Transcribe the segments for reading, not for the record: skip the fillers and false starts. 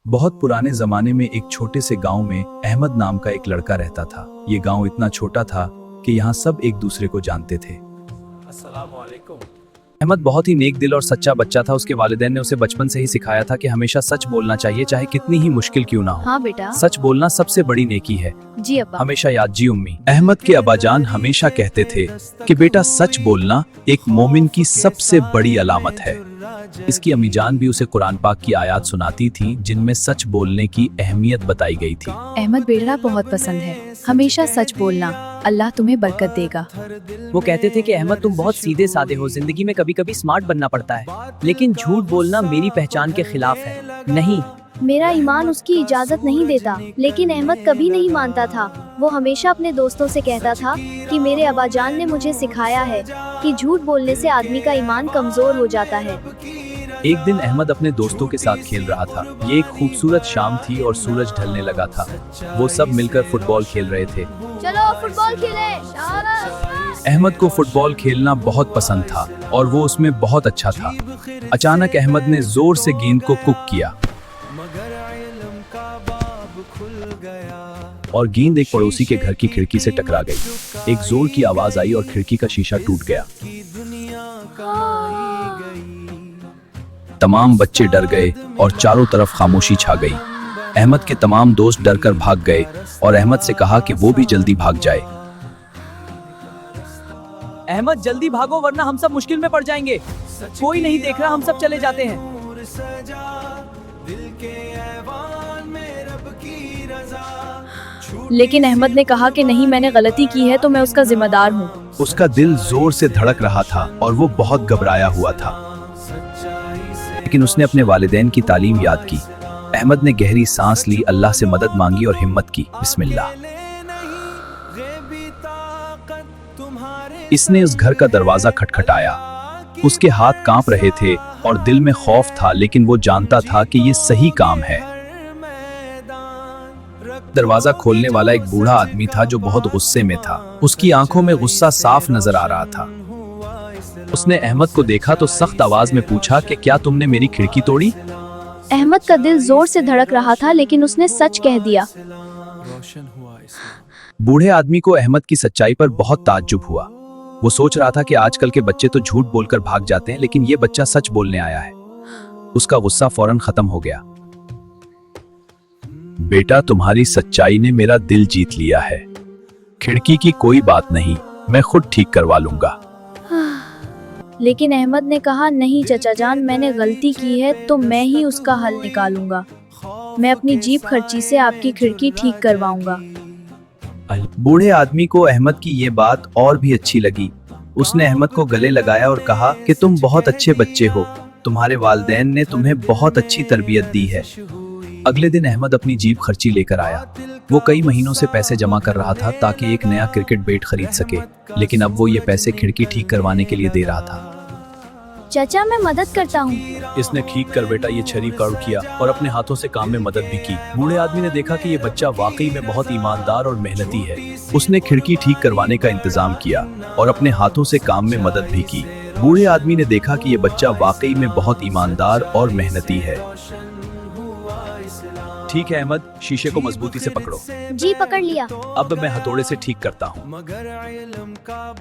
बहुत पुराने जमाने में एक छोटे से गांव में अहमद नाम का एक लड़का रहता था। ये गांव इतना छोटा था कि यहाँ सब एक दूसरे को जानते थे। अस्सलाम वालेकुम। अहमद बहुत ही नेक दिल और सच्चा बच्चा था। उसके वालिदैन ने उसे बचपन से ही सिखाया था कि हमेशा सच बोलना चाहिए, चाहे कितनी ही मुश्किल क्यों ना हो। हाँ बेटा। सच बोलना सबसे बड़ी नेकी है। जी अब्बा। हमेशा याद। जी उम्मी। अहमद के अब्बाजान हमेशा कहते थे कि बेटा सच बोलना एक मोमिन की सबसे बड़ी अलामत है। इसकी अम्मी जान भी उसे कुरान पाक की आयत सुनाती थी जिनमें सच बोलने की अहमियत बताई गई थी। अहमद बेटा बहुत पसंद है, हमेशा सच बोलना, अल्लाह तुम्हें बरकत देगा। वो कहते थे कि अहमद तुम बहुत सीधे साधे हो, जिंदगी में कभी कभी स्मार्ट बनना पड़ता है, लेकिन झूठ बोलना मेरी पहचान के खिलाफ है। नहीं, मेरा ईमान उसकी इजाजत नहीं देता। लेकिन अहमद कभी नहीं मानता था। वो हमेशा अपने दोस्तों से कहता था कि मेरे अब्बाजान ने मुझे सिखाया है कि झूठ बोलने से आदमी का ईमान कमजोर हो जाता है। एक दिन अहमद अपने दोस्तों के साथ खेल रहा था। ये एक खूबसूरत शाम थी और सूरज ढलने लगा था। वो सब मिलकर फुटबॉल खेल रहे थे। चलो फुटबॉल खेलें। शाबाश। अहमद को फुटबॉल खेलना बहुत पसंद था और वो उसमें बहुत अच्छा था। अचानक अहमद ने जोर से गेंद को कुक किया और गेंद एक पड़ोसी के घर की खिड़की से टकरा गई। एक जोर की आवाज आई और खिड़की का शीशा टूट गया। तमाम बच्चे डर गए और चारों तरफ खामोशी छा गई। अहमद के तमाम दोस्त डरकर भाग गए और अहमद से कहा कि वो भी जल्दी भाग जाए। अहमद जल्दी भागो वरना हम सब मुश्किल में पड़ जाएंगे। कोई नहीं देख रहा, हम सब चले जाते हैं। लेकिन अहमद ने कहा कि नहीं, मैंने गलती की है तो मैं उसका जिम्मेदार हूँ। उसका दिल जोर से धड़क रहा था और वो बहुत घबराया हुआ था, लेकिन उसने अपने वालिदैन की तालीम याद की। अहमद ने गहरी सांस ली, अल्लाह से मदद मांगी और हिम्मत की। बिस्मिल्लाह। इसने उस घर का दरवाजा खटखटाया। उसके हाथ कांप रहे थे और दिल में खौफ था, लेकिन वो जानता था कि ये सही काम है। दरवाजा खोलने वाला एक बूढ़ा आदमी था जो बहुत गुस्से में था। उसकी आंखों में गुस्सा साफ नजर आ रहा था। उसने अहमद को देखा तो सख्त आवाज में पूछा कि क्या तुमने मेरी खिड़की तोड़ी? अहमद का दिल जोर से धड़क रहा था, लेकिन उसने सच कह दिया। बूढ़े आदमी को अहमद की सच्चाई पर बहुत ताज्जुब हुआ। वो सोच रहा था कि आजकल के बच्चे तो झूठ बोलकर भाग जाते हैं, लेकिन ये बच्चा सच बोलने आया है। उसका गुस्सा फौरन खत्म हो गया। बेटा, तुम्हारी सच्चाई ने मेरा दिल जीत लिया है। खिड़की की कोई बात नहीं, मैं खुद ठीक करवा लूंगा। लेकिन अहमद ने कहा, नहीं चचा जान, मैंने गलती की है तो मैं ही उसका हल निकालूंगा। मैं अपनी जेब खर्ची से आपकी खिड़की ठीक करवाऊंगा। बूढ़े आदमी को अहमद की ये बात और भी अच्छी लगी। उसने अहमद को गले लगाया और कहा कि तुम बहुत अच्छे बच्चे हो, तुम्हारे वालिदैन ने तुम्हें बहुत अच्छी तरबियत दी है। अगले दिन अहमद अपनी जेब खर्ची लेकर आया। वो कई महीनों से पैसे जमा कर रहा था ताकि एक नया क्रिकेट बैट खरीद सके, लेकिन अब वो ये पैसे खिड़की ठीक करवाने के लिए दे रहा था। चाचा मैं मदद करता हूँ। इसने ठीक कर बेटा ये छरी काट किया और अपने हाथों से काम में मदद भी की। बूढ़े आदमी ने देखा कि ये बच्चा वाकई में बहुत ईमानदार और मेहनती है। उसने खिड़की ठीक करवाने का इंतजाम किया और अपने हाथों से काम में मदद भी की। बूढ़े आदमी ने देखा कि ये बच्चा वाकई में बहुत ईमानदार और मेहनती है। ठीक है अहमद, शीशे को मजबूती से पकड़ो। जी पकड़ लिया। अब मैं हथौड़े से ठीक करता हूँ।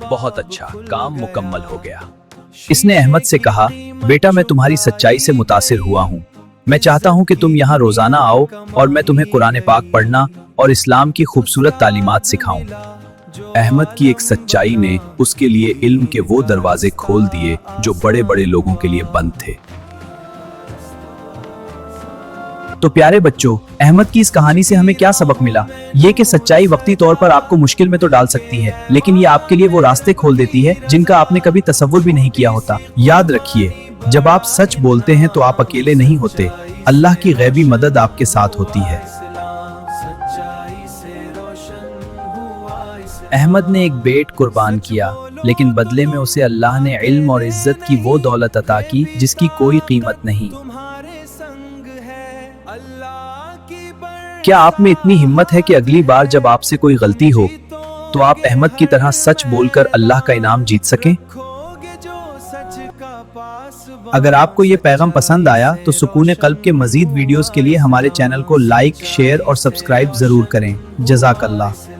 बहुत अच्छा, काम मुकम्मल हो गया। इसने अहमद से कहा, बेटा मैं तुम्हारी सच्चाई से मुतासिर हुआ हूँ। मैं चाहता हूँ कि तुम यहाँ रोजाना आओ और मैं तुम्हें कुरान पाक पढ़ना और इस्लाम की खूबसूरत तालीमात सिखाऊं। अहमद की एक सच्चाई ने उसके लिए इल्म के वो दरवाजे खोल दिए जो बड़े बड़े लोगों के लिए बंद थे। तो प्यारे बच्चों, अहमद की इस कहानी से हमें क्या सबक मिला? ये कि सच्चाई वक्ती तौर पर आपको मुश्किल में तो डाल सकती है, लेकिन ये आपके लिए वो रास्ते खोल देती है जिनका आपने कभी तसव्वुर भी नहीं किया होता। याद रखिए, जब आप सच बोलते हैं तो आप अकेले नहीं होते, अल्लाह की गैबी मदद आपके साथ होती है। अहमद ने एक बेट कुर्बान किया, लेकिन बदले में उसे अल्लाह ने इल्म और इज्जत की वो दौलत अता की जिसकी कोई कीमत नहीं। क्या आप में इतनी हिम्मत है कि अगली बार जब आपसे कोई गलती हो तो आप अहमद की तरह सच बोलकर अल्लाह का इनाम जीत सकें? اگر آپ کو یہ پیغام پسند آیا تو سکون قلب کے مزید ویڈیوز کے لیے ہمارے چینل کو لائک، شیئر اور سبسکرائب ضرور کریں۔ جزاک اللہ۔